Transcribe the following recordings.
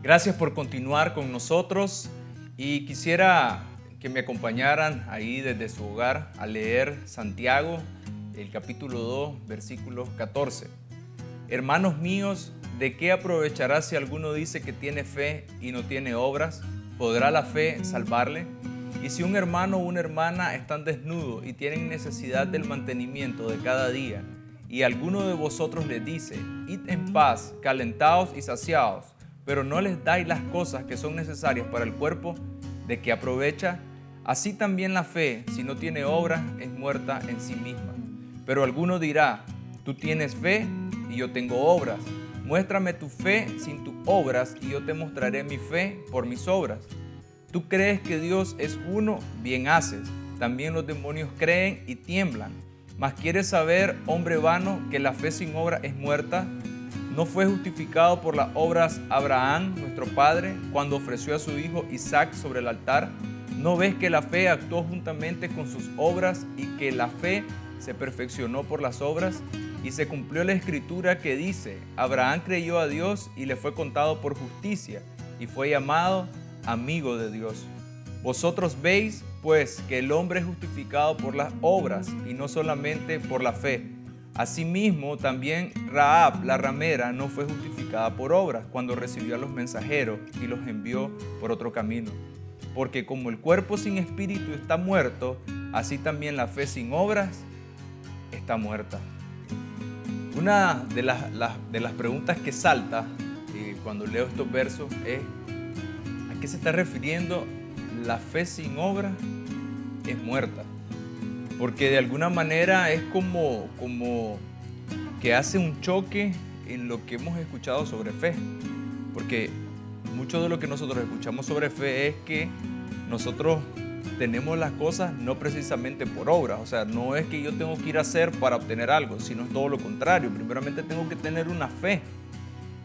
Gracias por continuar con nosotros y quisiera que me acompañaran ahí desde su hogar a leer Santiago, el capítulo 2, versículo 14. Hermanos míos, ¿de qué aprovechará si alguno dice que tiene fe y no tiene obras? ¿Podrá la fe salvarle? Y si un hermano o una hermana están desnudos y tienen necesidad del mantenimiento de cada día, y alguno de vosotros les dice, id en paz, calentaos y saciaos, pero no les dais las cosas que son necesarias para el cuerpo, ¿de qué aprovecha? Así también la fe, si no tiene obras, es muerta en sí misma. Pero alguno dirá, tú tienes fe y yo tengo obras. Muéstrame tu fe sin tus obras y yo te mostraré mi fe por mis obras. Tú crees que Dios es uno, bien haces. También los demonios creen y tiemblan. Mas ¿quieres saber, hombre vano, que la fe sin obra es muerta? ¿No fue justificado por las obras Abraham, nuestro padre, cuando ofreció a su hijo Isaac sobre el altar? ¿No ves que la fe actuó juntamente con sus obras y que la fe se perfeccionó por las obras? Y se cumplió la escritura que dice, Abraham creyó a Dios y le fue contado por justicia y fue llamado amigo de Dios. Vosotros veis, pues, que el hombre es justificado por las obras y no solamente por la fe. Asimismo, también Rahab, la ramera, no fue justificada por obras cuando recibió a los mensajeros y los envió por otro camino. Porque como el cuerpo sin espíritu está muerto, así también la fe sin obras está muerta. Una de las preguntas que salta cuando leo estos versos es, ¿a qué se está refiriendo la fe sin obras es muerta? Porque de alguna manera es como que hace un choque en lo que hemos escuchado sobre fe. Porque mucho de lo que nosotros escuchamos sobre fe es que nosotros tenemos las cosas no precisamente por obras. O sea, no es que yo tengo que ir a hacer para obtener algo, sino es todo lo contrario. Primeramente tengo que tener una fe.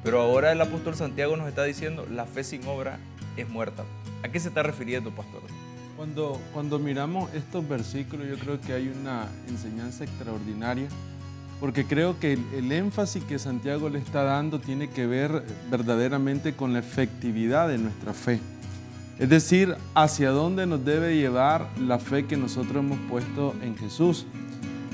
Pero ahora el apóstol Santiago nos está diciendo, la fe sin obra es muerta. ¿A qué se está refiriendo, pastor? Cuando miramos estos versículos, yo creo que hay una enseñanza extraordinaria, porque creo que el énfasis que Santiago le está dando tiene que ver verdaderamente con la efectividad de nuestra fe. Es decir, hacia dónde nos debe llevar la fe que nosotros hemos puesto en Jesús.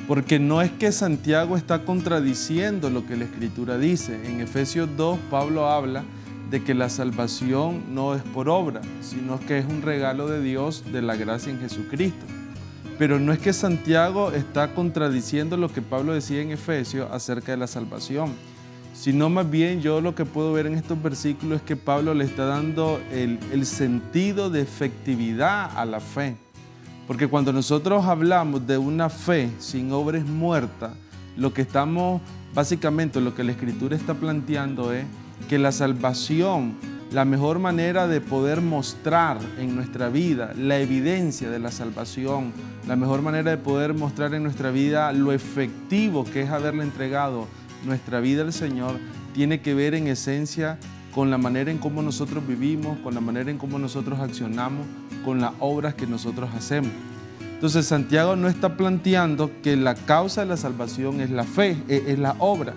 Porque no es que Santiago está contradiciendo lo que la Escritura dice. En Efesios 2, Pablo habla de que la salvación no es por obra, sino que es un regalo de Dios de la gracia en Jesucristo. Pero no es que Santiago está contradiciendo lo que Pablo decía en Efesios acerca de la salvación, sino más bien yo lo que puedo ver en estos versículos es que Pablo le está dando el sentido de efectividad a la fe. Porque cuando nosotros hablamos de una fe sin obra es muerta, lo que la Escritura está planteando es que la salvación, la mejor manera de poder mostrar en nuestra vida la evidencia de la salvación, la mejor manera de poder mostrar en nuestra vida lo efectivo que es haberle entregado nuestra vida al Señor, tiene que ver en esencia con la manera en cómo nosotros vivimos, con la manera en cómo nosotros accionamos, con las obras que nosotros hacemos. Entonces Santiago no está planteando que la causa de la salvación es la fe, es la obra.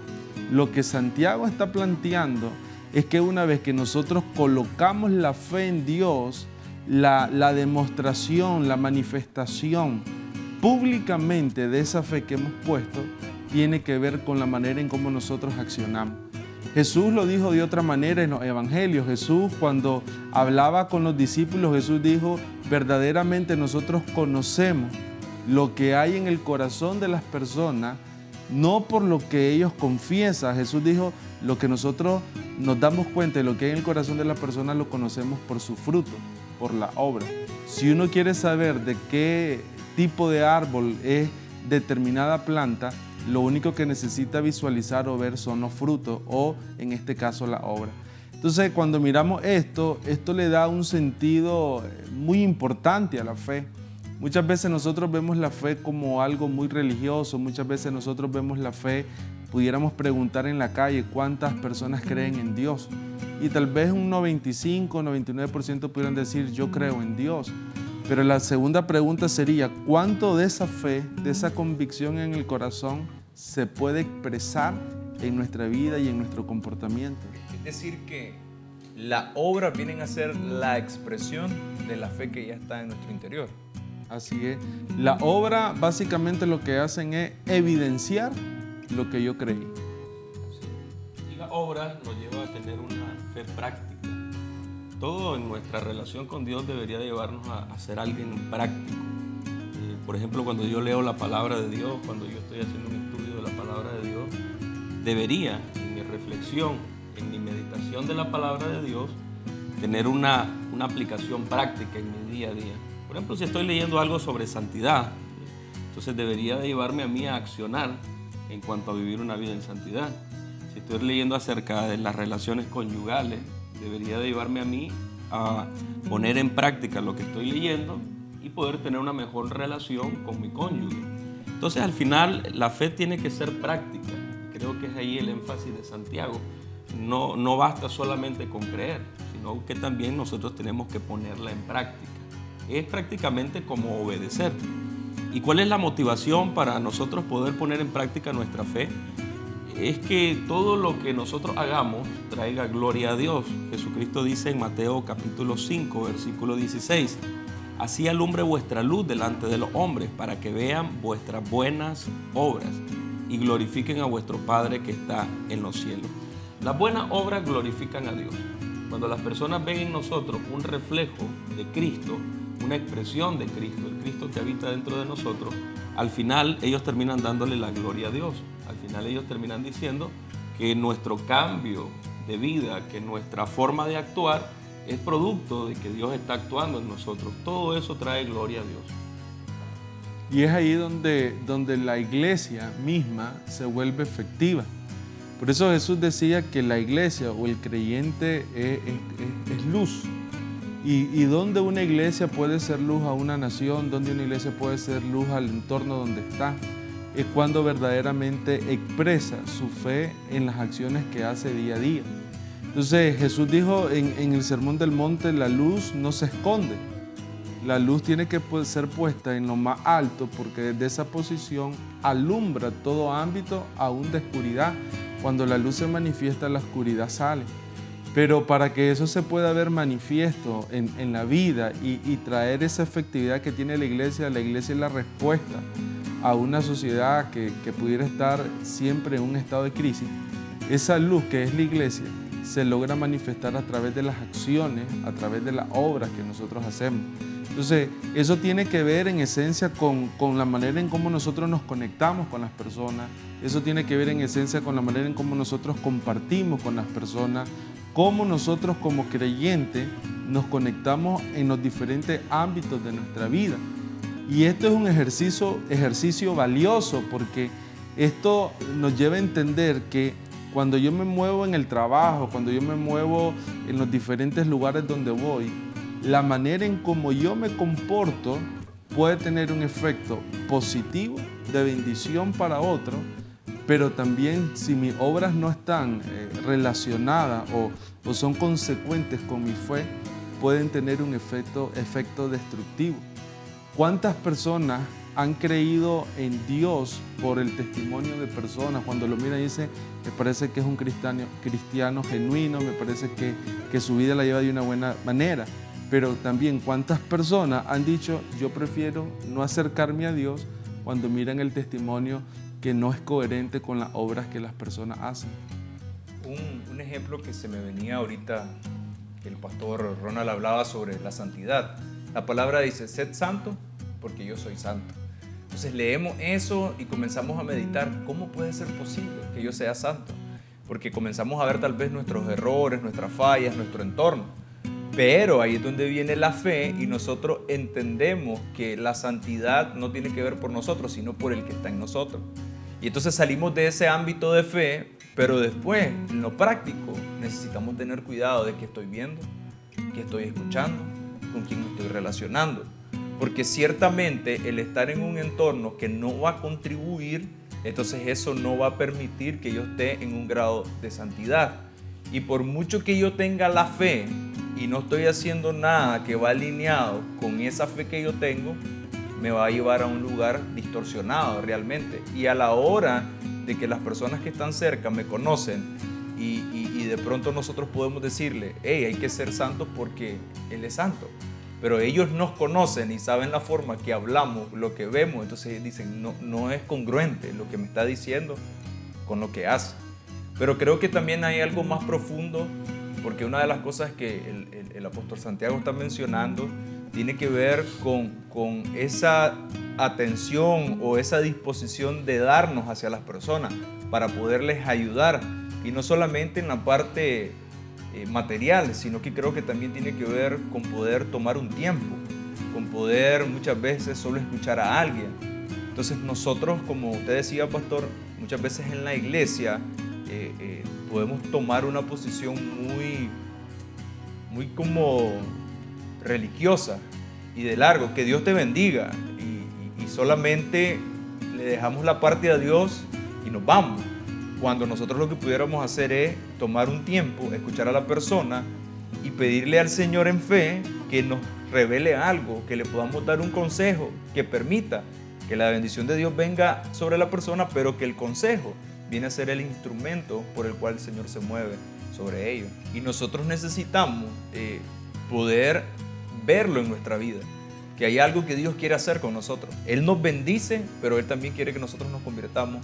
Lo que Santiago está planteando es que una vez que nosotros colocamos la fe en Dios, la demostración, la manifestación públicamente de esa fe que hemos puesto tiene que ver con la manera en cómo nosotros accionamos. Jesús lo dijo de otra manera en los evangelios. Jesús, cuando hablaba con los discípulos, Jesús dijo, verdaderamente nosotros conocemos lo que hay en el corazón de las personas, no por lo que ellos confiesan. Jesús dijo, lo que nosotros nos damos cuenta de lo que hay en el corazón de las personas lo conocemos por su fruto, por la obra. Si uno quiere saber de qué tipo de árbol es determinada planta, lo único que necesita visualizar o ver son los frutos o, en este caso, la obra. Entonces, cuando miramos esto le da un sentido muy importante a la fe. Muchas veces nosotros vemos la fe como algo muy religioso, muchas veces nosotros vemos la fe, pudiéramos preguntar en la calle cuántas personas creen en Dios. Y tal vez un 95, 99% pudieran decir yo creo en Dios. Pero la segunda pregunta sería, ¿cuánto de esa fe, de esa convicción en el corazón se puede expresar en nuestra vida y en nuestro comportamiento? Es decir, que las obras vienen a ser la expresión de la fe que ya está en nuestro interior. Así es. La obra básicamente lo que hacen es evidenciar lo que yo creí. Y la obra nos lleva a tener una fe práctica. Todo en nuestra relación con Dios debería llevarnos a ser alguien práctico. Por ejemplo, cuando yo leo la palabra de Dios, cuando yo estoy haciendo un estudio de la palabra de Dios, debería, en mi reflexión, en mi meditación de la palabra de Dios, tener una aplicación práctica en mi día a día. Por ejemplo, si estoy leyendo algo sobre santidad, entonces debería de llevarme a mí a accionar en cuanto a vivir una vida en santidad. Si estoy leyendo acerca de las relaciones conyugales, debería de llevarme a mí a poner en práctica lo que estoy leyendo y poder tener una mejor relación con mi cónyuge. Entonces, al final, la fe tiene que ser práctica. Creo que es ahí el énfasis de Santiago. No basta solamente con creer, sino que también nosotros tenemos que ponerla en práctica. Es prácticamente como obedecer. ¿Y cuál es la motivación para nosotros poder poner en práctica nuestra fe? Es que todo lo que nosotros hagamos traiga gloria a Dios. Jesucristo dice en Mateo capítulo 5, versículo 16, así alumbre vuestra luz delante de los hombres, para que vean vuestras buenas obras y glorifiquen a vuestro Padre que está en los cielos. Las buenas obras glorifican a Dios. Cuando las personas ven en nosotros un reflejo de Cristo, una expresión de Cristo, el Cristo que habita dentro de nosotros, al final ellos terminan dándole la gloria a Dios. Al final ellos terminan diciendo que nuestro cambio de vida, que nuestra forma de actuar es producto de que Dios está actuando en nosotros. Todo eso trae gloria a Dios. Y es ahí donde la iglesia misma se vuelve efectiva. Por eso Jesús decía que la iglesia o el creyente es luz. Y donde una iglesia puede ser luz a una nación, donde una iglesia puede ser luz al entorno donde está, es cuando verdaderamente expresa su fe en las acciones que hace día a día. Entonces Jesús dijo en el Sermón del Monte, la luz no se esconde. La luz tiene que ser puesta en lo más alto, porque desde esa posición alumbra todo ámbito aún de oscuridad. Cuando la luz se manifiesta, la oscuridad sale. Pero para que eso se pueda ver manifiesto en la vida y traer esa efectividad que tiene la iglesia es la respuesta a una sociedad que pudiera estar siempre en un estado de crisis. Esa luz que es la iglesia se logra manifestar a través de las acciones, a través de las obras que nosotros hacemos. Entonces, eso tiene que ver en esencia con la manera en cómo nosotros nos conectamos con las personas. Eso tiene que ver en esencia con la manera en cómo nosotros compartimos con las personas, cómo nosotros como creyentes nos conectamos en los diferentes ámbitos de nuestra vida. Y esto es un ejercicio valioso, porque esto nos lleva a entender que cuando yo me muevo en el trabajo, cuando yo me muevo en los diferentes lugares donde voy, la manera en cómo yo me comporto puede tener un efecto positivo de bendición para otro, pero también si mis obras no están relacionadas o son consecuentes con mi fe, pueden tener un efecto destructivo. ¿Cuántas personas han creído en Dios por el testimonio de personas? Cuando lo miran y dicen, me parece que es un cristiano genuino, me parece que su vida la lleva de una buena manera. Pero también, ¿cuántas personas han dicho, yo prefiero no acercarme a Dios cuando miran el testimonio que no es coherente con las obras que las personas hacen? Un ejemplo que se me venía ahorita, que el pastor Ronald hablaba sobre la santidad. La palabra dice, sed santo porque yo soy santo. Entonces leemos eso y comenzamos a meditar, ¿cómo puede ser posible que yo sea santo? Porque comenzamos a ver tal vez nuestros errores, nuestras fallas, nuestro entorno. Pero ahí es donde viene la fe y nosotros entendemos que la santidad no tiene que ver por nosotros, sino por el que está en nosotros. Y entonces salimos de ese ámbito de fe, pero después, en lo práctico, necesitamos tener cuidado de qué estoy viendo, qué estoy escuchando, con quién me estoy relacionando. Porque ciertamente el estar en un entorno que no va a contribuir, entonces eso no va a permitir que yo esté en un grado de santidad. Y por mucho que yo tenga la fe, y no estoy haciendo nada que va alineado con esa fe que yo tengo, me va a llevar a un lugar distorsionado realmente. Y a la hora de que las personas que están cerca me conocen y de pronto nosotros podemos decirle, hey, hay que ser santos porque Él es santo. Pero ellos nos conocen y saben la forma que hablamos, lo que vemos, entonces dicen, no es congruente lo que me está diciendo con lo que hace. Pero creo que también hay algo más profundo, porque una de las cosas que el apóstol Santiago está mencionando tiene que ver con esa atención o esa disposición de darnos hacia las personas para poderles ayudar, y no solamente en la parte material, sino que creo que también tiene que ver con poder tomar un tiempo, con poder muchas veces solo escuchar a alguien. Entonces nosotros, como usted decía, pastor, muchas veces en la iglesia podemos tomar una posición muy como religiosa y de largo, que Dios te bendiga, y solamente le dejamos la parte a Dios y nos vamos. Cuando nosotros lo que pudiéramos hacer es tomar un tiempo, escuchar a la persona y pedirle al Señor en fe que nos revele algo, que le podamos dar un consejo que permita que la bendición de Dios venga sobre la persona, pero que el consejo viene a ser el instrumento por el cual el Señor se mueve sobre ellos. Y nosotros necesitamos poder verlo en nuestra vida, que hay algo que Dios quiere hacer con nosotros. Él nos bendice, pero Él también quiere que nosotros nos convirtamos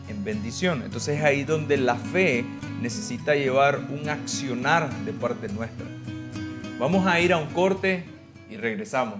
en bendición. Entonces es ahí donde la fe necesita llevar un accionar de parte nuestra. Vamos a ir a un corte y regresamos.